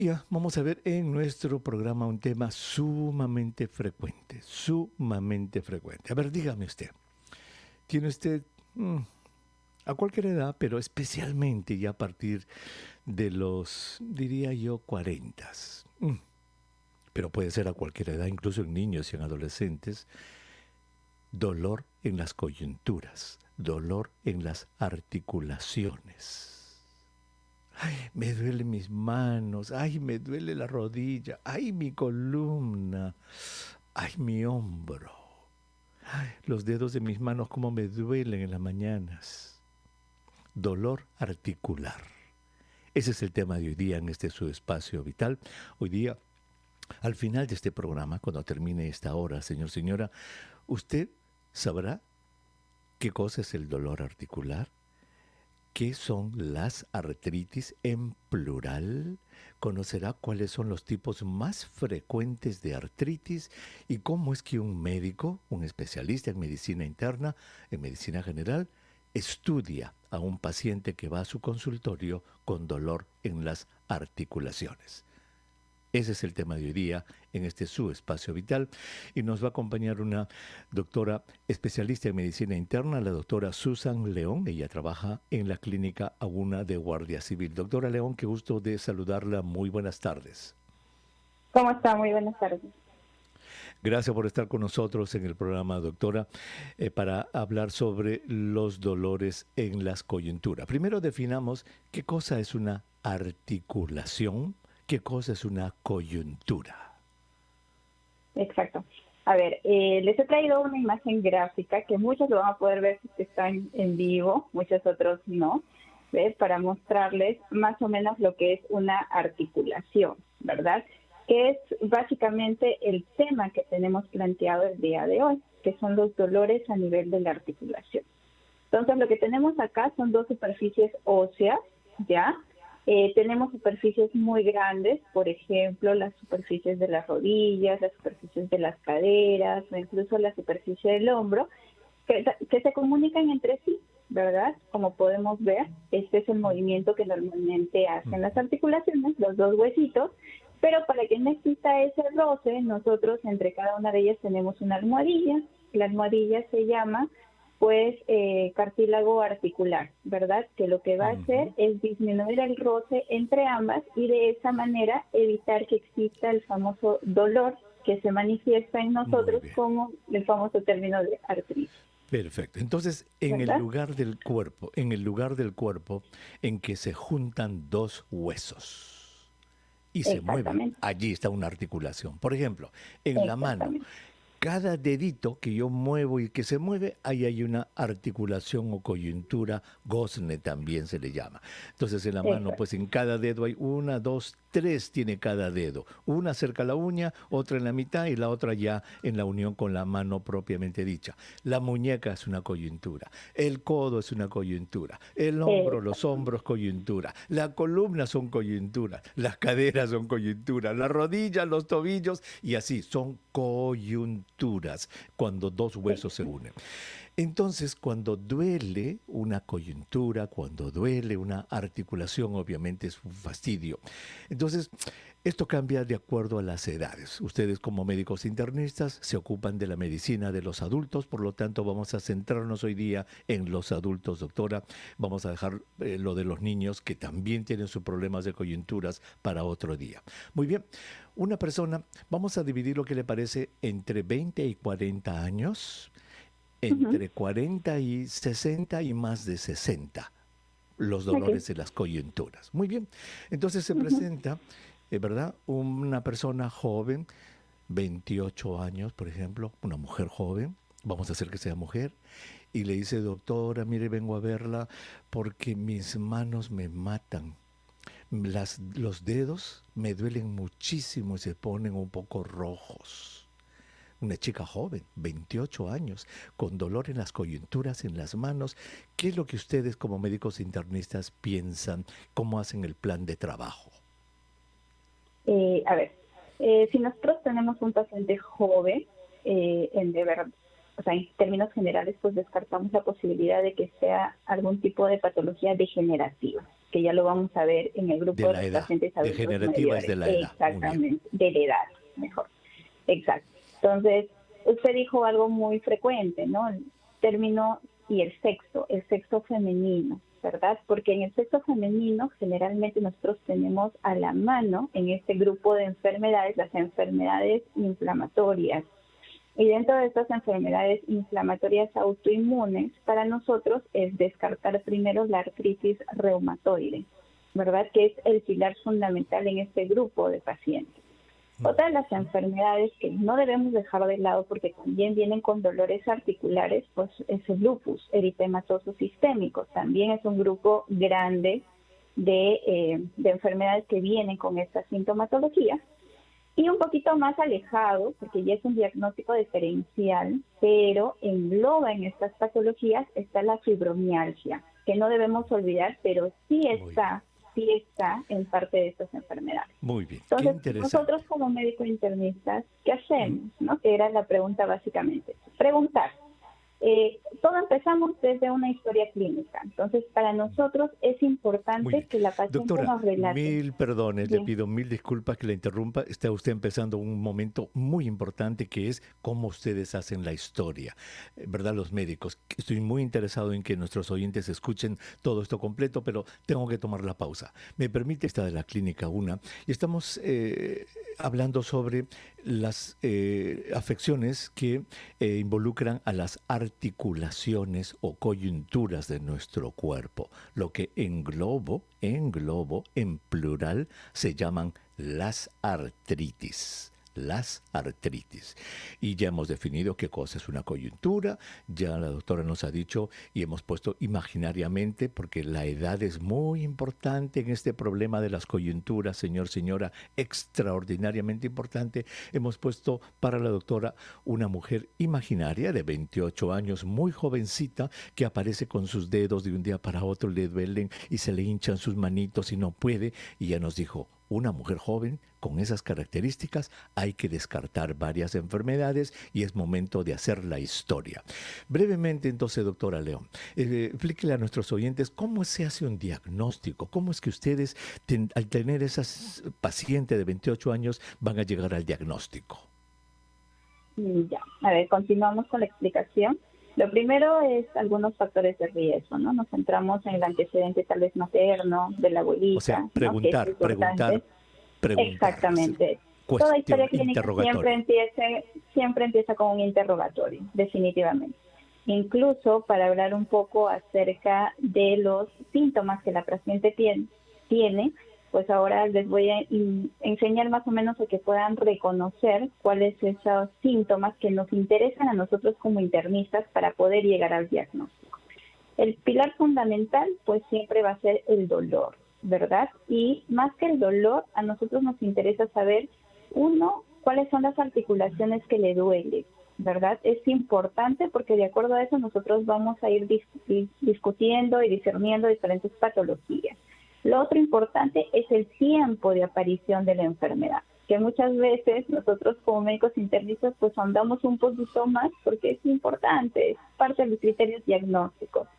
Ya, vamos a ver en nuestro programa un tema sumamente frecuente, sumamente frecuente. A ver, dígame usted, ¿tiene usted a cualquier edad, pero especialmente ya a partir de los, diría yo, 40, pero puede ser a cualquier edad, incluso en niños y en adolescentes, dolor en las coyunturas, dolor en las articulaciones? Ay, me duelen mis manos, ay, me duele la rodilla, ay, mi columna, ay, mi hombro, ay, los dedos de mis manos como me duelen en las mañanas. Dolor articular. Ese es el tema de hoy día en este su espacio vital. Hoy día, al final de este programa, cuando termine esta hora, señor, señora, usted sabrá qué cosa es el dolor articular. ¿Qué son las artritis en plural? Conocerá cuáles son los tipos más frecuentes de artritis y cómo es que un médico, un especialista en medicina interna, en medicina general, estudia a un paciente que va a su consultorio con dolor en las articulaciones. Ese es el tema de hoy día en este su espacio vital y nos va a acompañar una doctora especialista en medicina interna, la doctora Susan León. Ella trabaja en la clínica Aguna de Guardia Civil. Doctora León, qué gusto de saludarla. Muy buenas tardes. ¿Cómo está? Muy buenas tardes. Gracias por estar con nosotros en el programa, doctora, para hablar sobre los dolores en las coyunturas. Primero definamos qué cosa es una articulación. ¿Qué cosa es una coyuntura? Exacto. A ver, les he traído una imagen gráfica que muchos lo van a poder ver si están en vivo, muchos otros no, ¿ves? Para mostrarles más o menos lo que es una articulación, ¿verdad? Que es básicamente el tema que tenemos planteado el día de hoy, que son los dolores a nivel de la articulación. Entonces, lo que tenemos acá son dos superficies óseas, ¿ya? Tenemos superficies muy grandes, por ejemplo, las superficies de las rodillas, las superficies de las caderas, o incluso la superficie del hombro, que se comunican entre sí, ¿verdad? Como podemos ver, este es el movimiento que normalmente hacen las articulaciones, los dos huesitos, pero para que no exista ese roce, nosotros entre cada una de ellas tenemos una almohadilla. La almohadilla se llama cartílago articular, ¿verdad? Que lo que va a hacer es disminuir el roce entre ambas y de esa manera evitar que exista el famoso dolor que se manifiesta en nosotros como el famoso término de artritis. Perfecto. Entonces, en el ¿Verdad? lugar del cuerpo, en que se juntan dos huesos y se mueven, Exactamente, allí está una articulación. Por ejemplo, en la mano, exactamente. cada dedito que yo muevo y que se mueve, ahí hay una articulación o coyuntura, gozne también se le llama. Entonces en la mano, Exacto. pues en cada dedo hay una, dos, tres tiene cada dedo. Una cerca a la uña, otra en la mitad y la otra ya en la unión con la mano propiamente dicha. La muñeca es una coyuntura, el codo es una coyuntura, el hombro, los Exacto. hombros coyuntura, la columna son coyunturas, las caderas son coyunturas, las rodillas, los tobillos y así son coyunturas cuando dos huesos se unen. Entonces, cuando duele una coyuntura, cuando duele una articulación, obviamente es un fastidio. Entonces, esto cambia de acuerdo a las edades. Ustedes como médicos internistas se ocupan de la medicina de los adultos, por lo tanto vamos a centrarnos hoy día en los adultos, doctora. Vamos a dejar lo de los niños que también tienen sus problemas de coyunturas para otro día. Muy bien, una persona, vamos a dividir lo que le parece entre 20 y 40 años, Ujú. entre 40 y 60 y más de 60 los Ok. dolores de las coyunturas. Muy bien, entonces se Ujú. presenta, ¿verdad? Una persona joven, 28 años, por ejemplo, una mujer joven, vamos a hacer que sea mujer, y le dice, doctora, mire, vengo a verla porque mis manos me matan. Los dedos me duelen muchísimo y se ponen un poco rojos. Una chica joven, 28 años, con dolor en las coyunturas, en las manos. ¿Qué es lo que ustedes como médicos internistas piensan? ¿Cómo hacen el plan de trabajo? A ver, si nosotros tenemos un paciente joven, o sea, en términos generales, pues descartamos la posibilidad de que sea algún tipo de patología degenerativa, que ya lo vamos a ver en el grupo De de la los edad. pacientes adultos Degenerativa mayores. es de la edad. Muy bien. Exactamente, de la edad, mejor. Exacto. Entonces, usted dijo algo muy frecuente, ¿no? El término y el sexo femenino, ¿verdad? Porque en el sexo femenino generalmente nosotros tenemos a la mano en este grupo de enfermedades las enfermedades inflamatorias. Y dentro de estas enfermedades inflamatorias autoinmunes, para nosotros es descartar primero la artritis reumatoide, ¿verdad? Que es el pilar fundamental en este grupo de pacientes. Otra de las enfermedades que no debemos dejar de lado porque también vienen con dolores articulares, pues es el lupus eritematoso sistémico. También es un grupo grande de enfermedades que vienen con esta sintomatología. Y un poquito más alejado, porque ya es un diagnóstico diferencial, pero engloba en estas patologías, está la fibromialgia, que no debemos olvidar, pero sí está en parte de estas enfermedades. Muy bien, Entonces, qué interesante. nosotros como médicos internistas, ¿qué hacemos? ¿No? Que era la pregunta básicamente. Preguntar. Todo empezamos desde una historia clínica. Entonces, para nosotros es importante que la paciente Doctora, nos relate. mil perdones, Bien. le pido mil disculpas que la interrumpa. Está usted empezando un momento muy importante que es cómo ustedes hacen la historia, ¿verdad? Los médicos. Estoy muy interesado en que nuestros oyentes escuchen todo esto completo, pero tengo que tomar la pausa. Me permite esta de la clínica una y estamos hablando sobre las afecciones que involucran a las articulaciones o coyunturas de nuestro cuerpo, lo que en plural, se llaman las artritis. Las artritis. Y ya hemos definido qué cosa es una coyuntura, ya la doctora nos ha dicho y hemos puesto imaginariamente, porque la edad es muy importante en este problema de las coyunturas, señora, extraordinariamente importante. Hemos puesto para la doctora una mujer imaginaria de 28 años, muy jovencita, que aparece con sus dedos de un día para otro, le duelen y se le hinchan sus manitos y no puede, y ya nos dijo, una mujer joven con esas características hay que descartar varias enfermedades y es momento de hacer la historia. Brevemente, entonces, doctora León, explíquele a nuestros oyentes cómo se hace un diagnóstico, cómo es que ustedes, al tener esas pacientes de 28 años, van a llegar al diagnóstico. Ya, a ver, continuamos con la explicación. Lo primero es algunos factores de riesgo, ¿no? Nos centramos en el antecedente tal vez materno, de la abuelita. O sea, ¿no? preguntar. Exactamente. Toda historia clínica siempre empieza con un interrogatorio, definitivamente. Incluso para hablar un poco acerca de los síntomas que la paciente tiene, pues ahora les voy a enseñar más o menos a que puedan reconocer cuáles son esos síntomas que nos interesan a nosotros como internistas para poder llegar al diagnóstico. El pilar fundamental, pues siempre va a ser el dolor, ¿verdad? Y más que el dolor, a nosotros nos interesa saber, uno, cuáles son las articulaciones que le duelen, ¿verdad? Es importante porque de acuerdo a eso nosotros vamos a ir discutiendo y discerniendo diferentes patologías. Lo otro importante es el tiempo de aparición de la enfermedad, que muchas veces nosotros como médicos internistas pues andamos un poquito más porque es importante, es parte de los criterios diagnósticos.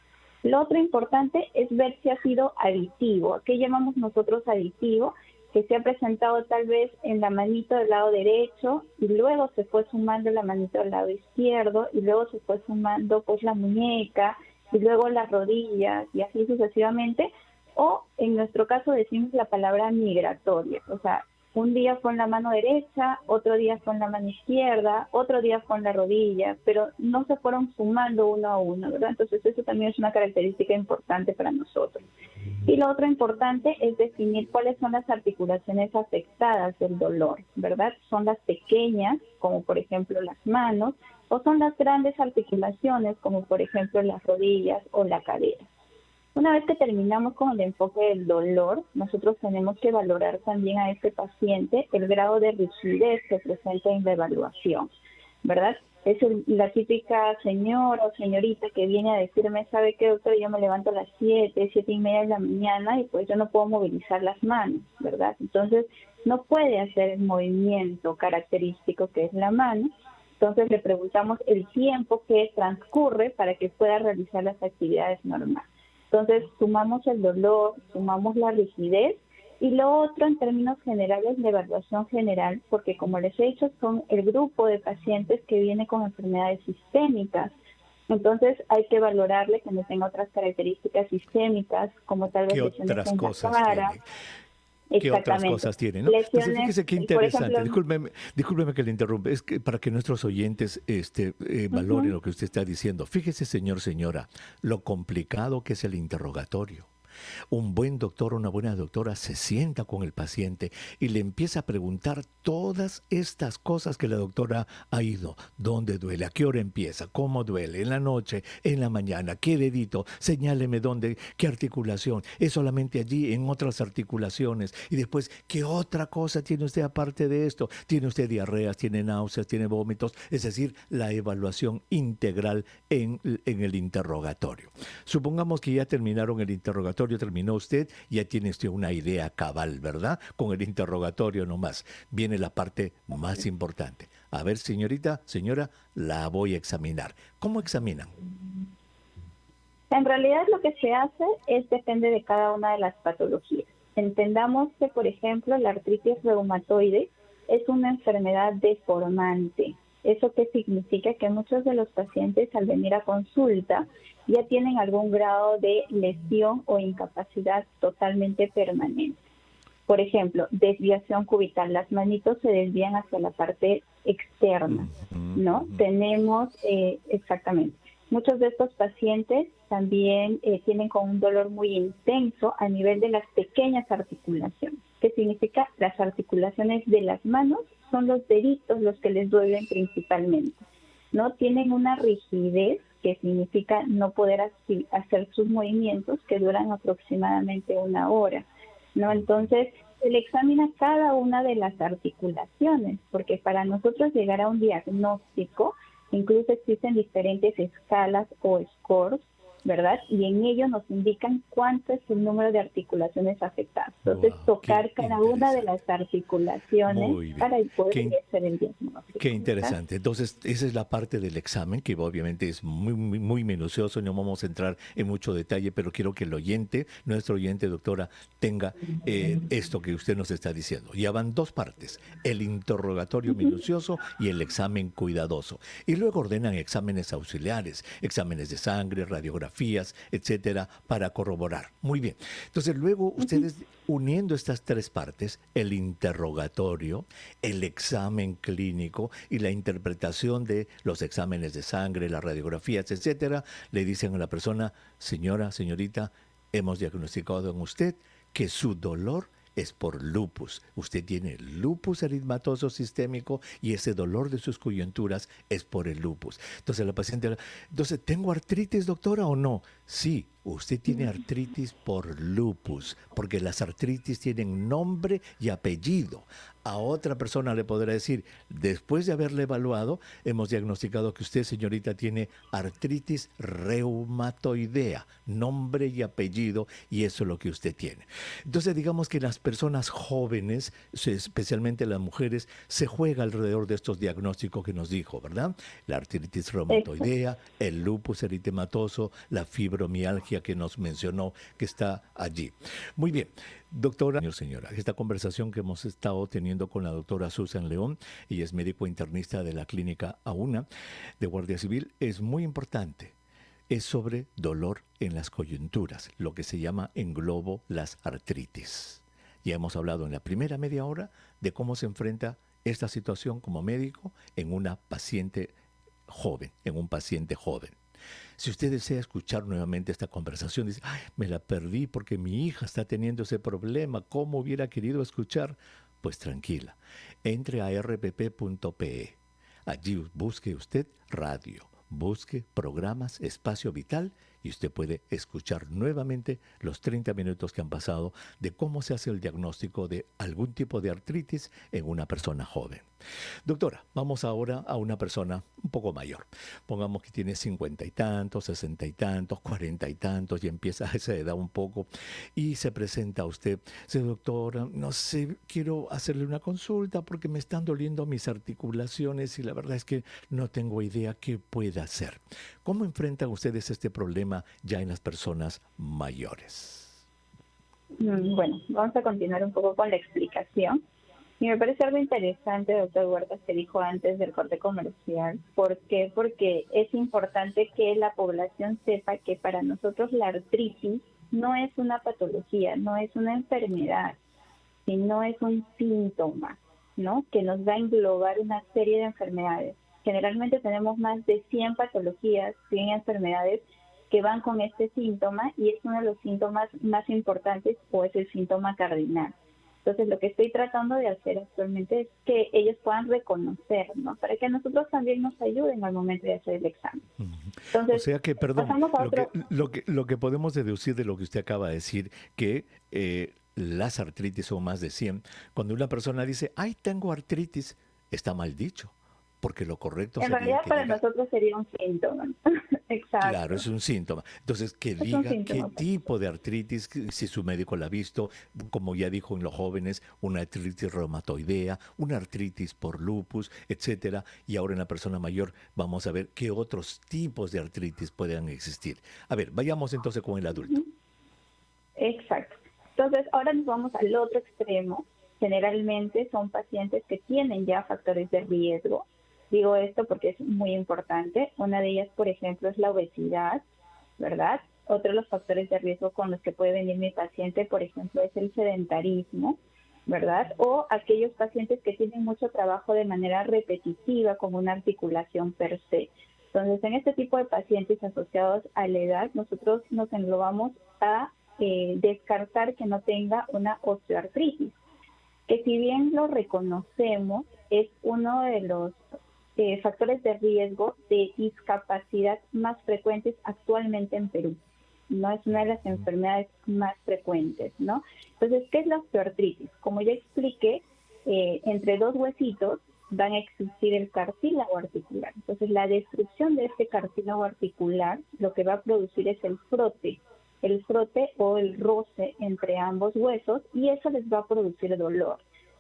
Lo otro importante es ver si ha sido aditivo. ¿A qué llamamos nosotros aditivo? Que se ha presentado tal vez en la manito del lado derecho y luego se fue sumando la manito del lado izquierdo y luego se fue sumando pues la muñeca y luego las rodillas y así sucesivamente. O en nuestro caso decimos la palabra migratoria, o sea, un día fue en la mano derecha, otro día fue en la mano izquierda, otro día fue en la rodilla, pero no se fueron sumando uno a uno, ¿verdad? Entonces eso también es una característica importante para nosotros. Y lo otro importante es definir cuáles son las articulaciones afectadas del dolor, ¿verdad? Son las pequeñas, como por ejemplo las manos, o son las grandes articulaciones, como por ejemplo las rodillas o la cadera. Una vez que terminamos con el enfoque del dolor, nosotros tenemos que valorar también a este paciente el grado de rigidez que presenta en la evaluación, ¿verdad? Es la típica señora o señorita que viene a decirme, ¿sabe qué, doctor? Yo me levanto a las 7:30 de la mañana y pues yo no puedo movilizar las manos, ¿verdad? Entonces, no puede hacer el movimiento característico que es la mano. Entonces, le preguntamos el tiempo que transcurre para que pueda realizar las actividades normales. Entonces, sumamos el dolor, sumamos la rigidez y lo otro en términos generales, la evaluación general, porque como les he dicho, son el grupo de pacientes que viene con enfermedades sistémicas. Entonces hay que valorarle que no tenga otras características sistémicas, como tal vez ¿Qué lesiones otras en la cosas cara. tiene? ¿Qué otras Exactamente. cosas tiene, no? Entonces, Lesiones, fíjese qué por interesante. ejemplo, Discúlpeme que le interrumpa. Es que para que nuestros oyentes valoren ujú, lo que usted está diciendo. Fíjese, señor, señora, lo complicado que es el interrogatorio. Un buen doctor o una buena doctora se sienta con el paciente y le empieza a preguntar todas estas cosas que la doctora ha ido. ¿Dónde duele? ¿A qué hora empieza? ¿Cómo duele? ¿En la noche? ¿En la mañana? ¿Qué dedito? Señáleme dónde, qué articulación. ¿Es solamente allí? ¿En otras articulaciones? Y después, ¿qué otra cosa tiene usted aparte de esto? ¿Tiene usted diarreas? ¿Tiene náuseas? ¿Tiene vómitos? Es decir, la evaluación integral en el interrogatorio. Supongamos que ya terminaron el interrogatorio, terminó usted, ya tiene usted una idea cabal, ¿verdad? Con el interrogatorio nomás. Viene la parte más importante. A ver, señorita, señora, la voy a examinar. ¿Cómo examinan? en realidad lo que se hace es depende de cada una de las patologías. Entendamos que, por ejemplo, la artritis reumatoide es una enfermedad deformante. ¿Eso qué significa? Que muchos de los pacientes al venir a consulta ya tienen algún grado de lesión o incapacidad totalmente permanente. Por ejemplo, desviación cubital, las manitos se desvían hacia la parte externa, ¿no? Tenemos, exactamente, muchos de estos pacientes también tienen con un dolor muy intenso a nivel de las pequeñas articulaciones. ¿Qué significa? Las articulaciones de las manos son los deditos los que les duelen principalmente, ¿no? Tienen una rigidez que significa no poder hacer sus movimientos que duran aproximadamente 1 hora, ¿no? Entonces, se le examina cada una de las articulaciones, porque para nosotros llegar a un diagnóstico, incluso existen diferentes escalas o scores, ¿verdad? Y en ello nos indican cuánto es el número de articulaciones afectadas. Entonces, Wow, tocar qué cada una de interesante. las articulaciones Muy bien. para poder Qué, hacer el diagnóstico, Qué ¿verdad? interesante. Entonces, esa es la parte del examen, que obviamente es muy minucioso, no vamos a entrar en mucho detalle, pero quiero que el oyente, nuestro oyente, doctora, tenga esto que usted nos está diciendo. Ya van dos partes, el interrogatorio minucioso y el examen cuidadoso. Y luego ordenan exámenes auxiliares, exámenes de sangre, radiografías, etcétera, para corroborar. Muy bien. Entonces, luego ustedes, uniendo estas tres partes, el interrogatorio, el examen clínico y la interpretación de los exámenes de sangre, las radiografías, etcétera, le dicen a la persona, señora, señorita, hemos diagnosticado en usted que su dolor es por lupus. Usted tiene lupus eritematoso sistémico y ese dolor de sus coyunturas es por el lupus. Entonces la paciente, entonces, ¿tengo artritis, doctora, o no? Sí, usted tiene artritis por lupus, porque las artritis tienen nombre y apellido. A otra persona le podrá decir, después de haberle evaluado, hemos diagnosticado que usted, señorita, tiene artritis reumatoidea, nombre y apellido, y eso es lo que usted tiene. Entonces, digamos que las personas jóvenes, especialmente las mujeres, se juega alrededor de estos diagnósticos que nos dijo, ¿verdad? La artritis Exacto. reumatoidea, el lupus eritematoso, la fibromialgia que nos mencionó que está allí. Muy bien. Doctora, señora, esta conversación que hemos estado teniendo con la doctora Susan León, ella es médico internista de la clínica AUNA de Guardia Civil, es muy importante. Es sobre dolor en las coyunturas, lo que se llama en globo las artritis. Ya hemos hablado en la primera media hora de cómo se enfrenta esta situación como médico en una paciente joven, en un paciente joven. Si usted desea escuchar nuevamente esta conversación, dice, ay, me la perdí porque mi hija está teniendo ese problema, ¿cómo hubiera querido escuchar? Pues tranquila, entre a rpp.pe. Allí busque usted radio, busque programas Espacio Vital y usted puede escuchar nuevamente los 30 minutos que han pasado de cómo se hace el diagnóstico de algún tipo de artritis en una persona joven. Doctora, vamos ahora a una persona un poco mayor. Pongamos que tiene 50 y tantos, 60 y tantos, 40 y tantos y empieza a esa edad un poco y se presenta a usted. Dice, doctora, no sé, quiero hacerle una consulta porque me están doliendo mis articulaciones y la verdad es que no tengo idea qué pueda hacer. ¿Cómo enfrentan ustedes este problema problema ya en las personas mayores? Bueno, vamos a continuar un poco con la explicación. Y me parece algo interesante, doctor Huertas, que dijo antes del corte comercial. ¿Por qué? Porque es importante que la población sepa que para nosotros la artritis no es una patología, no es una enfermedad, sino es un síntoma, ¿no? Que nos va a englobar una serie de enfermedades. Generalmente tenemos más de 100 patologías, 100 enfermedades que van con este síntoma y es uno de los síntomas más importantes o es el síntoma cardinal. Entonces, lo que estoy tratando de hacer actualmente es que ellos puedan reconocer, ¿no? Para que nosotros también nos ayuden al momento de hacer el examen. Entonces, o sea que, perdón, pasamos a otro. lo que podemos deducir de lo que usted acaba de decir, que las artritis son más de 100. Cuando una persona dice, ay, tengo artritis, está mal dicho, porque lo correcto En sería realidad, que para diga, nosotros sería un síntoma. claro, Exacto. es un síntoma. Entonces, que Es un diga qué síntoma. tipo de artritis, si su médico la ha visto, como ya dijo en los jóvenes, una artritis reumatoidea, una artritis por lupus, etcétera. Y ahora en la persona mayor vamos a ver qué otros tipos de artritis puedan existir. A ver, vayamos entonces con el adulto. Exacto. Entonces, ahora nos vamos al otro extremo. Generalmente son pacientes que tienen ya factores de riesgo. Digo esto porque es muy importante. Una de ellas, por ejemplo, es la obesidad, ¿verdad? Otro de los factores de riesgo con los que puede venir mi paciente, por ejemplo, es el sedentarismo, ¿verdad? O aquellos pacientes que tienen mucho trabajo de manera repetitiva, como una articulación per se. Entonces, en este tipo de pacientes asociados a la edad, nosotros nos englobamos a descartar que no tenga una osteoartritis, que si bien lo reconocemos, es uno de los factores de riesgo de discapacidad más frecuentes actualmente en Perú. No es una de las enfermedades más frecuentes, ¿no? Entonces, ¿qué es la osteoartritis? Como ya expliqué, entre dos huesitos van a existir el cartílago articular. Entonces, la destrucción de este cartílago articular lo que va a producir es el frote o el roce entre ambos huesos y eso les va a producir dolor.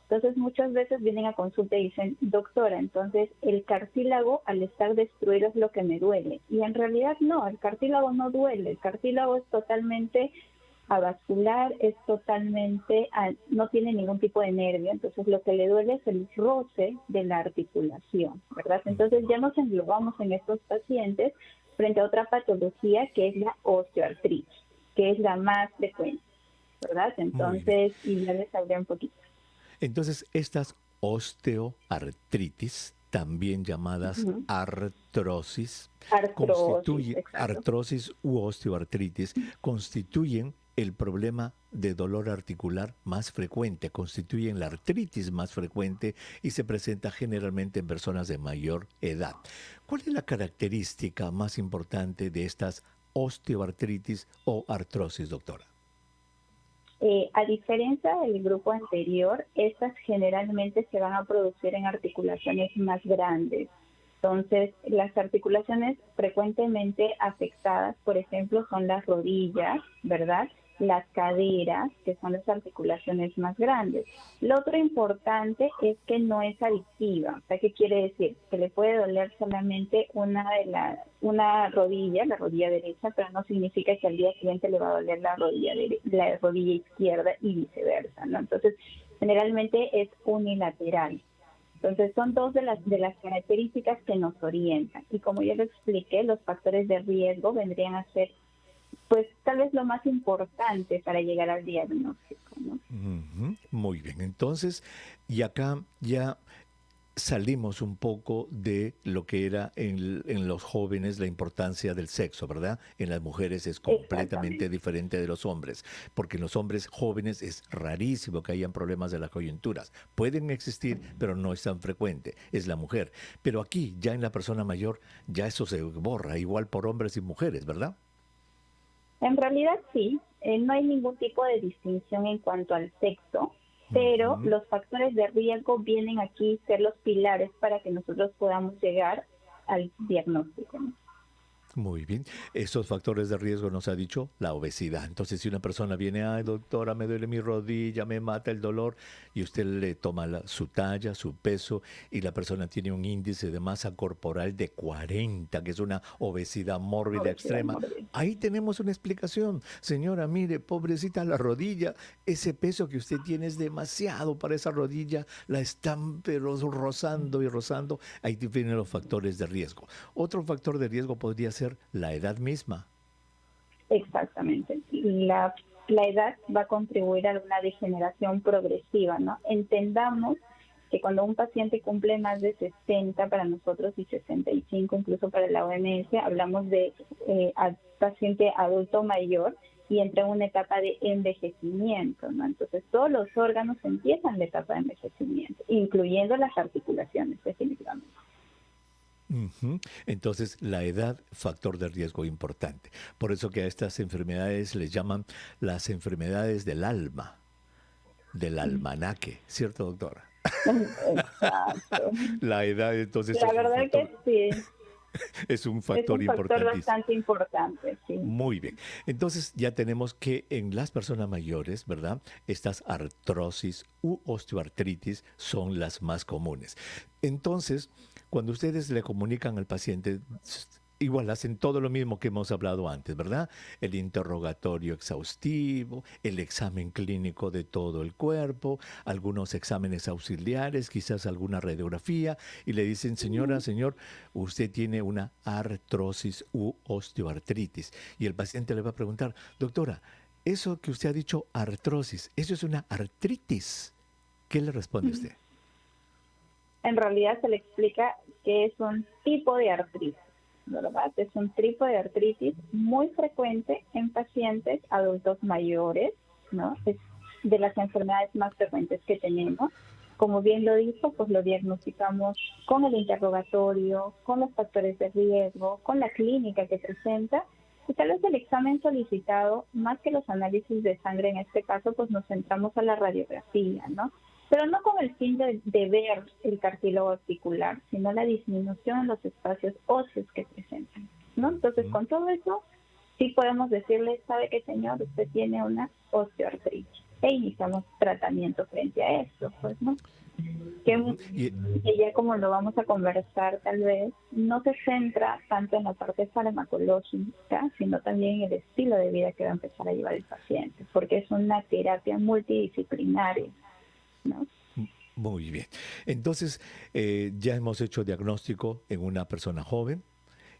Entonces, muchas veces vienen a consulta y dicen, doctora, entonces el cartílago al estar destruido es lo que me duele. Y en realidad no, el cartílago no duele, el cartílago es totalmente avascular, es totalmente, no tiene ningún tipo de nervio, entonces lo que le duele es el roce de la articulación, ¿verdad? Entonces ya nos englobamos en estos pacientes frente a otra patología que es la osteoartritis, que es la más frecuente, ¿verdad? Entonces, y ya les hablé un poquito. Entonces, estas osteoartritis, también llamadas artrosis, artrosis u osteoartritis, constituyen el problema de dolor articular más frecuente, constituyen la artritis más frecuente y se presenta generalmente en personas de mayor edad. ¿Cuál es la característica más importante de estas osteoartritis o artrosis, doctora? A diferencia del grupo anterior, estas generalmente se van a producir en articulaciones más grandes. Entonces, las articulaciones frecuentemente afectadas, por ejemplo, son las rodillas, ¿verdad? Las caderas, que son las articulaciones más grandes. Lo otro importante es que no es adictiva. O sea, ¿qué quiere decir? Que le puede doler solamente una rodilla, la rodilla derecha, pero no significa que al día siguiente le va a doler la rodilla izquierda y viceversa, ¿no? Entonces, generalmente es unilateral. Entonces, son dos de las características que nos orientan. Y como ya lo expliqué, los factores de riesgo vendrían a ser, pues, tal vez lo más importante para llegar al diagnóstico, ¿no? Muy bien. Entonces, y acá ya salimos un poco de lo que era en los jóvenes la importancia del sexo, ¿verdad? En las mujeres es completamente diferente de los hombres, porque en los hombres jóvenes es rarísimo que hayan problemas de las coyunturas. Pueden existir, pero no es tan frecuente, es la mujer. Pero aquí, ya en la persona mayor, ya eso se borra, igual por hombres y mujeres, ¿verdad? En realidad sí, no hay ningún tipo de distinción en cuanto al sexo, pero los factores de riesgo vienen aquí a ser los pilares para que nosotros podamos llegar al diagnóstico, ¿no? Muy bien. Esos factores de riesgo nos ha dicho la obesidad. Entonces, si una persona viene, ay, doctora, me duele mi rodilla, me mata el dolor, y usted le toma su talla, su peso, y la persona tiene un índice de masa corporal de 40, que es una obesidad mórbida Obesidad extrema, mórbida. ahí tenemos una explicación. Señora, mire, pobrecita la rodilla, ese peso que usted tiene es demasiado para esa rodilla, la están pero rozando y rozando. Ahí vienen los factores de riesgo. Otro factor de riesgo podría ser la edad misma. Exactamente. La edad va a contribuir a una degeneración progresiva, ¿no? Entendamos que cuando un paciente cumple más de 60 para nosotros y 65 incluso para la OMS, hablamos de paciente adulto mayor y entra en una etapa de envejecimiento, ¿no? Entonces todos los órganos empiezan la etapa de envejecimiento, incluyendo las articulaciones, definitivamente. Ujú. Entonces, la edad, factor de riesgo importante. Por eso que a estas enfermedades les llaman las enfermedades del almanaque, ¿cierto, doctora? Exacto. La edad, entonces, La verdad que sí, es un es factor un factor importantísimo. bastante importante, sí. Muy bien. Entonces ya tenemos que en las personas mayores, ¿verdad? Estas artrosis u osteoartritis son las más comunes. Entonces, cuando ustedes le comunican al paciente, igual hacen todo lo mismo que hemos hablado antes, ¿verdad? El interrogatorio exhaustivo, el examen clínico de todo el cuerpo, algunos exámenes auxiliares, quizás alguna radiografía, y le dicen, señora, señor, usted tiene una artrosis u osteoartritis. Y el paciente le va a preguntar, doctora, eso que usted ha dicho artrosis, ¿eso es una artritis? ¿Qué le responde usted? En realidad se le explica que es un tipo de artritis, ¿verdad? Es un tipo de artritis muy frecuente en pacientes adultos mayores, ¿no? Es de las enfermedades más frecuentes que tenemos. Como bien lo dijo, pues lo diagnosticamos con el interrogatorio, con los factores de riesgo, con la clínica que presenta. Y tal vez el examen solicitado, más que los análisis de sangre en este caso, pues nos centramos a la radiografía, ¿no? Pero no con el fin de ver el cartílago articular, sino la disminución en los espacios óseos que presentan, ¿no? Entonces, con todo eso, sí podemos decirle, ¿sabe qué, señor? Usted tiene una osteoartritis. E iniciamos tratamiento frente a esto, pues, ¿no? Ujú. Que ya como lo vamos a conversar tal vez, no se centra tanto en la parte farmacológica, sino también en el estilo de vida que va a empezar a llevar el paciente, porque es una terapia multidisciplinaria, ¿no? Muy bien. Entonces, ya hemos hecho diagnóstico en una persona joven,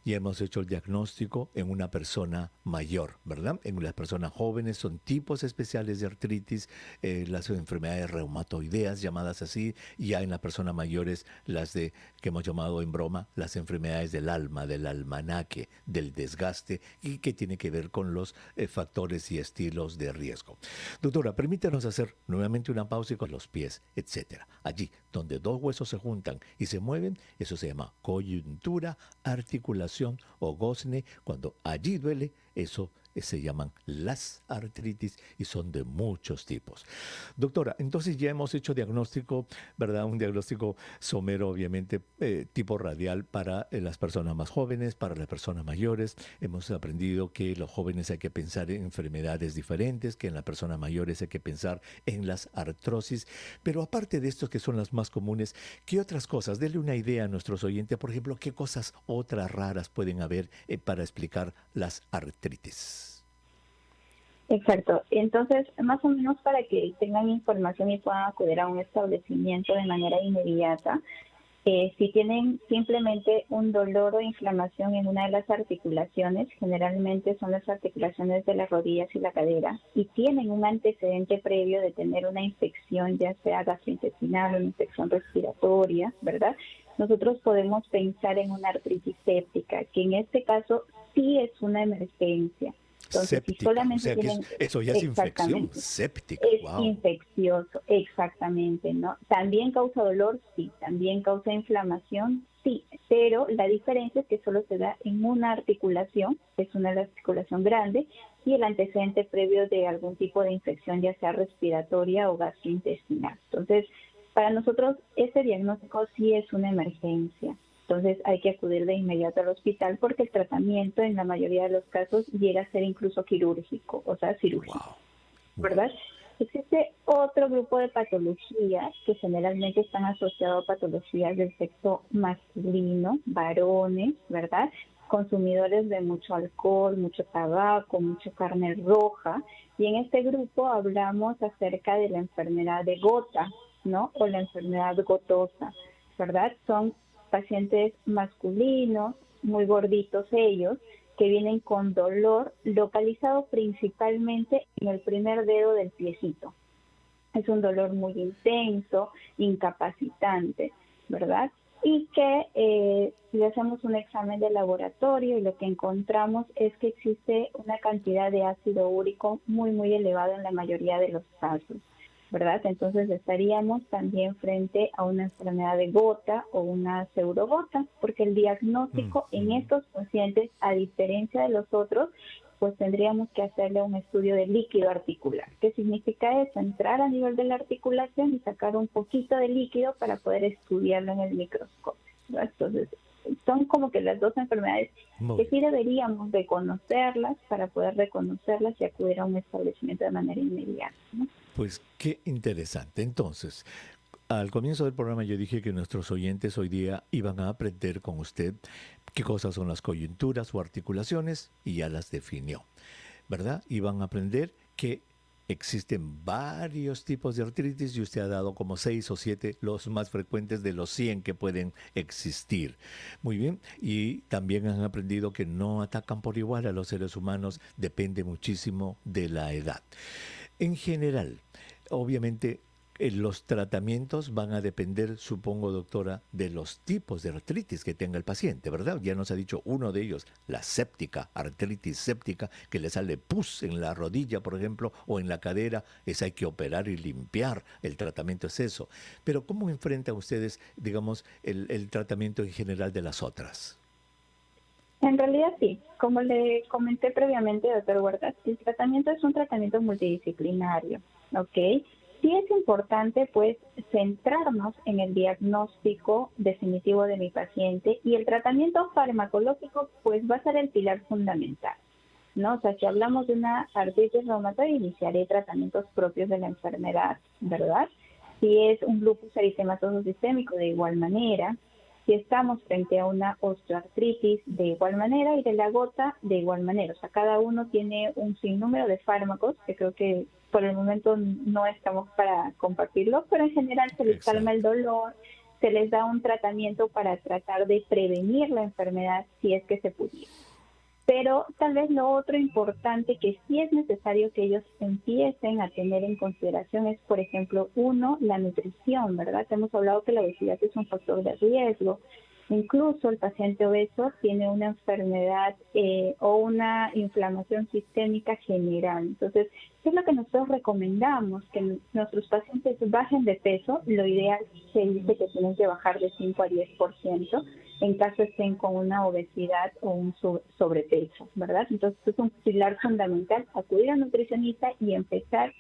y hemos hecho el diagnóstico en una persona mayor, ¿verdad? En las personas jóvenes son tipos especiales de artritis, las enfermedades reumatoideas llamadas así, y ya en las personas mayores las de que hemos llamado en broma las enfermedades del alma, del almanaque, del desgaste y que tiene que ver con los factores y estilos de riesgo. Doctora, permítanos hacer nuevamente una pausa y con los pies, etcétera. Allí donde dos huesos se juntan y se mueven, eso se llama coyuntura, articulación o gozne. Cuando allí duele, eso se llaman las artritis y son de muchos tipos. Doctora, entonces ya hemos hecho diagnóstico, ¿verdad? Un diagnóstico somero, obviamente, tipo radial para las personas más jóvenes, para las personas mayores. Hemos aprendido que los jóvenes hay que pensar en enfermedades diferentes, que en las personas mayores hay que pensar en las artrosis. Pero aparte de esto, que son las más comunes, ¿qué otras cosas? Dele una idea a nuestros oyentes, por ejemplo, ¿qué cosas otras raras pueden haber para explicar las artritis? Exacto. Entonces, más o menos para que tengan información y puedan acudir a un establecimiento de manera inmediata, si tienen simplemente un dolor o inflamación en una de las articulaciones, generalmente son las articulaciones de las rodillas y la cadera, y tienen un antecedente previo de tener una infección, ya sea gastrointestinal o una infección respiratoria, ¿verdad? Nosotros podemos pensar en una artritis séptica, que en este caso sí es una emergencia. Entonces, si Séptica, o solamente sea que tienen, eso ya es infección, exactamente, séptica, es wow. infeccioso, exactamente, ¿no? También causa dolor, sí, también causa inflamación, sí, pero la diferencia es que solo se da en una articulación, es una articulación grande, y el antecedente previo de algún tipo de infección, ya sea respiratoria o gastrointestinal. Entonces, para nosotros ese diagnóstico sí es una emergencia. Entonces hay que acudir de inmediato al hospital porque el tratamiento en la mayoría de los casos llega a ser incluso quirúrgico, o sea, cirúrgico, ¿verdad? Existe otro grupo de patologías que generalmente están asociados a patologías del sexo masculino, varones, ¿verdad? Consumidores de mucho alcohol, mucho tabaco, mucha carne roja. Y en este grupo hablamos acerca de la enfermedad de gota, ¿no? O la enfermedad gotosa, ¿verdad? Son pacientes masculinos, muy gorditos ellos, que vienen con dolor localizado principalmente en el primer dedo del piecito. Es un dolor muy intenso, incapacitante, ¿verdad? Y que le hacemos un examen de laboratorio y lo que encontramos es que existe una cantidad de ácido úrico muy, muy elevada en la mayoría de los casos, ¿verdad? Entonces estaríamos también frente a una enfermedad de gota o una pseudogota, porque el diagnóstico en estos pacientes, a diferencia de los otros, pues tendríamos que hacerle un estudio de líquido articular. ¿Qué significa eso? Entrar a nivel de la articulación y sacar un poquito de líquido para poder estudiarlo en el microscopio, ¿no? Entonces, son como que las dos enfermedades que sí deberíamos reconocerlas para poder reconocerlas y acudir a un establecimiento de manera inmediata, ¿no? Pues qué interesante. Entonces, al comienzo del programa yo dije que nuestros oyentes hoy día iban a aprender con usted qué cosas son las coyunturas o articulaciones y ya las definió, ¿verdad? Iban a aprender que existen varios tipos de artritis y usted ha dado como 6 o 7 los más frecuentes de los 100 que pueden existir. Muy bien, y también han aprendido que no atacan por igual a los seres humanos, depende muchísimo de la edad. En general, obviamente, los tratamientos van a depender, supongo, doctora, de los tipos de artritis que tenga el paciente, ¿verdad? Ya nos ha dicho uno de ellos, la séptica, artritis séptica, que le sale pus en la rodilla, por ejemplo, o en la cadera, esa hay que operar y limpiar, el tratamiento es eso. Pero ¿cómo enfrentan ustedes, digamos, el tratamiento en general de las otras? En realidad sí, como le comenté previamente, doctor Huerta, el tratamiento es un tratamiento multidisciplinario, ¿ok? Sí es importante, pues, centrarnos en el diagnóstico definitivo de mi paciente y el tratamiento farmacológico, pues, va a ser el pilar fundamental, ¿no? O sea, si hablamos de una artritis reumatoide, iniciaré tratamientos propios de la enfermedad, ¿verdad? Si es un lupus eritematoso sistémico, de igual manera. Si estamos frente a una osteoartritis, de igual manera, y de la gota, de igual manera. O sea, cada uno tiene un sinnúmero de fármacos, que creo que por el momento no estamos para compartirlo, pero en general se les calma el dolor, se les da un tratamiento para tratar de prevenir la enfermedad si es que se pudiera. Pero tal vez lo otro importante que sí es necesario que ellos empiecen a tener en consideración es, por ejemplo, uno, la nutrición, ¿verdad? Hemos hablado que la obesidad es un factor de riesgo. Incluso el paciente obeso tiene una enfermedad o una inflamación sistémica general. Entonces, ¿qué es lo que nosotros recomendamos? Que nuestros pacientes bajen de peso. Lo ideal se dice que tienen que bajar de 5 a 10% en caso estén con una obesidad o un sobrepeso, ¿verdad? Entonces, es un pilar fundamental, acudir al nutricionista y empezar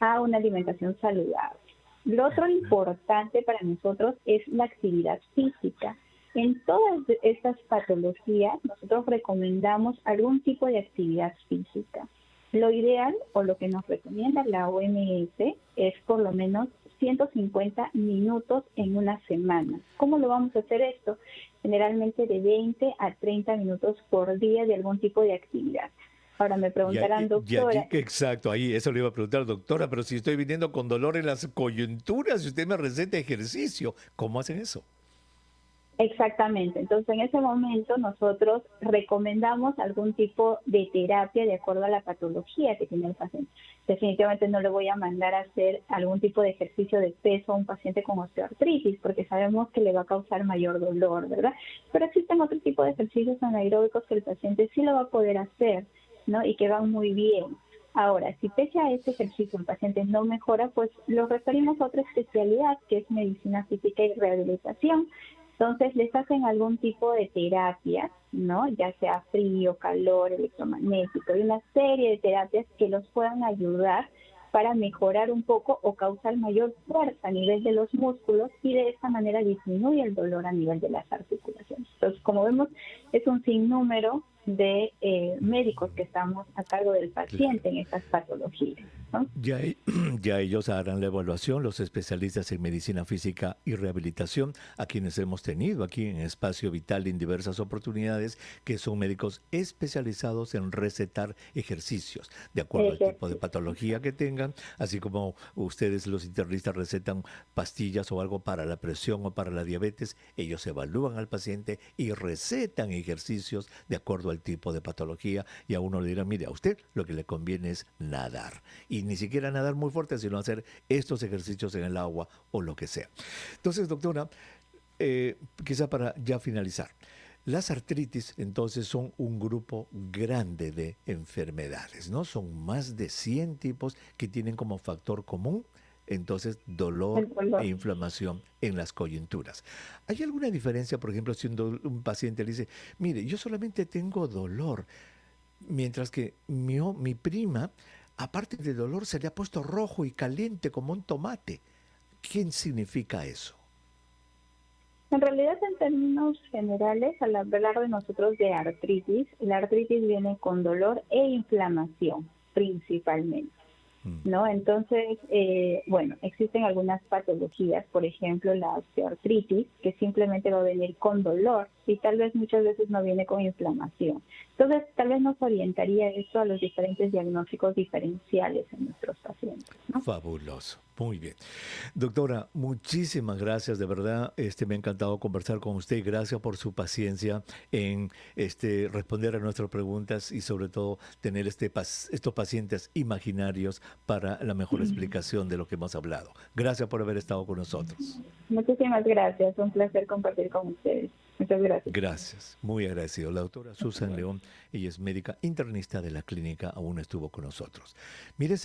a una alimentación saludable. Lo otro importante para nosotros es la actividad física. En todas estas patologías, nosotros recomendamos algún tipo de actividad física. Lo ideal, o lo que nos recomienda la OMS, es por lo menos 150 minutos en una semana. ¿Cómo lo vamos a hacer esto? Generalmente de 20 a 30 minutos por día de algún tipo de actividad. Ahora me preguntarán, doctora... Exacto, ahí eso le iba a preguntar, doctora, pero si estoy viniendo con dolor en las coyunturas y usted me receta ejercicio, ¿cómo hacen eso? Exactamente. Entonces, en ese momento nosotros recomendamos algún tipo de terapia de acuerdo a la patología que tiene el paciente. Definitivamente no le voy a mandar a hacer algún tipo de ejercicio de peso a un paciente con osteoartritis porque sabemos que le va a causar mayor dolor, ¿verdad? Pero existen otro tipo de ejercicios anaeróbicos que el paciente sí lo va a poder hacer, ¿no? Y que van muy bien. Ahora, si pese a este ejercicio el paciente no mejora, pues lo referimos a otra especialidad que es medicina física y rehabilitación. Entonces les hacen algún tipo de terapia, ¿no? Ya sea frío, calor, electromagnético, y una serie de terapias que los puedan ayudar para mejorar un poco o causar mayor fuerza a nivel de los músculos y de esta manera disminuye el dolor a nivel de las articulaciones. Entonces, como vemos, es un sinnúmero de médicos que estamos a cargo del Claro. paciente en estas patologías, ¿no? Ya, ya ellos harán la evaluación, los especialistas en medicina física y rehabilitación, a quienes hemos tenido aquí en Espacio Vital en diversas oportunidades, que son médicos especializados en recetar ejercicios, de acuerdo al tipo de Ejercicio. patología que tengan, así como ustedes los internistas recetan pastillas o algo para la presión o para la diabetes, ellos evalúan al paciente y recetan ejercicios de acuerdo al tipo de patología, y a uno le dirán, mire, a usted lo que le conviene es nadar y ni siquiera nadar muy fuerte, sino hacer estos ejercicios en el agua o lo que sea. Entonces, doctora, quizá para ya finalizar, las artritis entonces son un grupo grande de enfermedades, ¿no? Son más de 100 tipos que tienen como factor común entonces dolor El e dolor. inflamación en las coyunturas. ¿Hay alguna diferencia, por ejemplo, si un paciente le dice, mire, yo solamente tengo dolor, mientras que mi prima, aparte de dolor, se le ha puesto rojo y caliente como un tomate? ¿Qué significa eso? En realidad, en términos generales, al hablar de nosotros de artritis, la artritis viene con dolor e inflamación principalmente. Mm, ¿No? Entonces, bueno, existen algunas patologías, por ejemplo, la osteoartritis, que simplemente va a venir con dolor y tal vez muchas veces no viene con inflamación. Entonces, tal vez nos orientaría esto a los diferentes diagnósticos diferenciales en nuestros pacientes, ¿no? fabuloso. Muy bien. Doctora, muchísimas gracias, de verdad. Me ha encantado conversar con usted. Gracias por su paciencia en responder a nuestras preguntas y sobre todo tener estos pacientes imaginarios para la mejor explicación de lo que hemos hablado. Gracias por haber estado con nosotros. Muchísimas gracias, un placer compartir con ustedes. Muchas gracias. Gracias, muy agradecido. La doctora Susan León, ella es médica internista de la clínica, aún estuvo con nosotros. Mire,